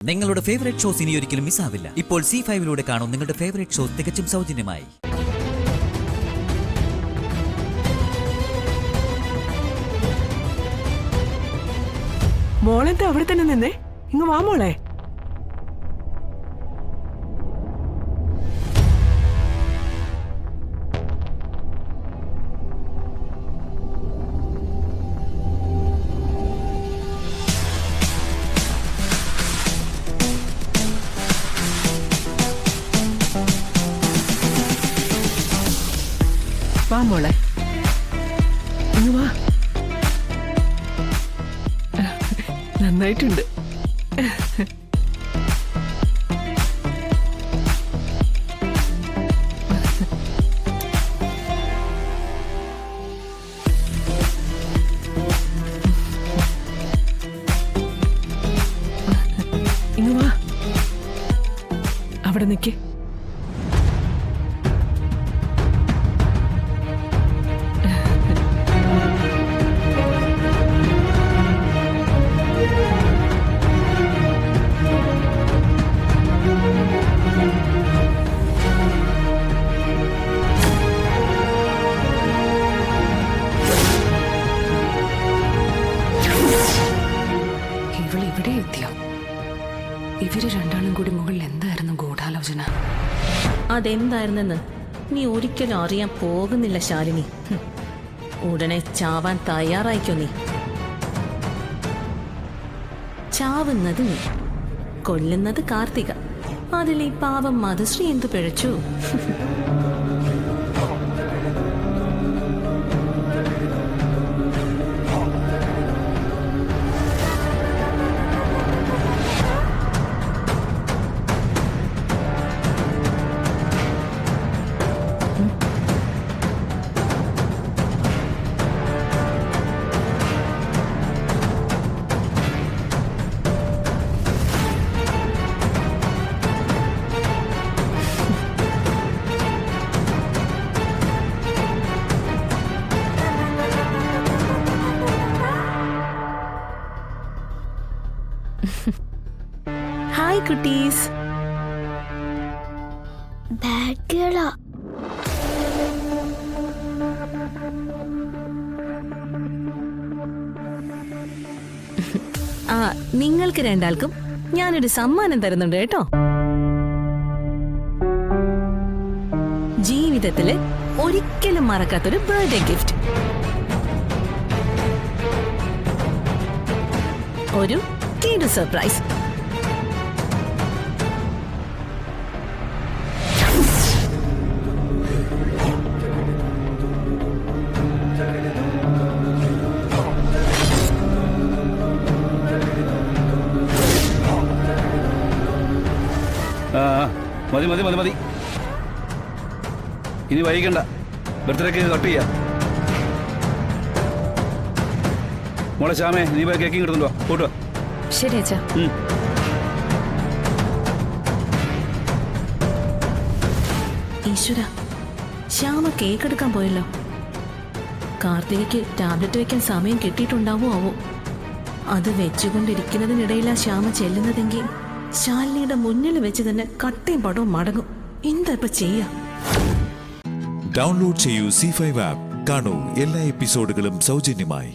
നിങ്ങളുടെ favourite shows ഇനി ഒരിക്കലും മിസ്സാവില്ല. ഇപ്പോൾ C5 കാണും നിങ്ങളുടെ ഫേവറേറ്റ് ഷോസ് തികച്ചും സൗജന്യമായി. മോളെന്താ അവിടെ തന്നെ നിന്നേ? ഇങ്ങ് വാ മോളെ. വാ മോളെ, ഇങ്ങ് വാ. നന്നായിട്ടുണ്ട്. ഇങ്ങ് വാ, അവിടെ നിൽക്കേ. ഇവിടെ എത്തിയോ? ഇവര് രണ്ടാളും കൂടി മുകളിൽ എന്തായിരുന്നു ഗൂഢാലോചന? അതെന്തായിരുന്നെന്ന് നീ ഒരിക്കലും അറിയാൻ പോകുന്നില്ല ശാലിനി. ഉടനെ ചാവാൻ തയ്യാറായിക്കോ നീ. ചാവുന്നത് നീ, കൊല്ലുന്നത് കാർത്തിക. അതിൽ ഈ പാവം മധുശ്രീ എന്തു പിഴച്ചു? ഹായ് കുട്ടീസ്. ബാഡ് ഗേളാ. നിങ്ങൾക്ക് രണ്ടാൾക്കും ഞാനൊരു സമ്മാനം തരുന്നുണ്ട് കേട്ടോ. ജീവിതത്തില് ഒരിക്കലും മറക്കാത്തൊരു ബർത്ത്ഡേ ഗിഫ്റ്റ്. ഒരു കിഡു സർപ്രൈസ്. മതി മതി മതി മതി, ഇനി വൈകണ്ട. ബർത്ത്ഡേ കേക്ക് കട്ട് ചെയ്യാം. മോളെ ശ്യാമേ, നീ പോയി കേക്കിങ് എടുത്തുണ്ടോ? കൂട്ടുക. ശരി അച്ഛാ. ഈശ്വര, ശ്യാമ കേക്ക് എടുക്കാൻ പോയല്ലോ. കാർത്തികയ്ക്ക് ടാബ്ലറ്റ് വെക്കാൻ സമയം കിട്ടിയിട്ടുണ്ടാവോ ആവോ? അത് വെച്ചുകൊണ്ടിരിക്കുന്നതിനിടയിലാ ശ്യാമ ചെല്ലുന്നതെങ്കിൽ ശാലിനിയുടെ മുന്നിൽ വെച്ച് തന്നെ കട്ടയും പടവും മടങ്ങും. എന്താ ഇപ്പൊ ചെയ്യാ? ഡൗൺലോഡ് ചെയ്യൂ C5 ആപ്പ്. കാണൂ എല്ലാ എപ്പിസോഡുകളും സൗജന്യമായി.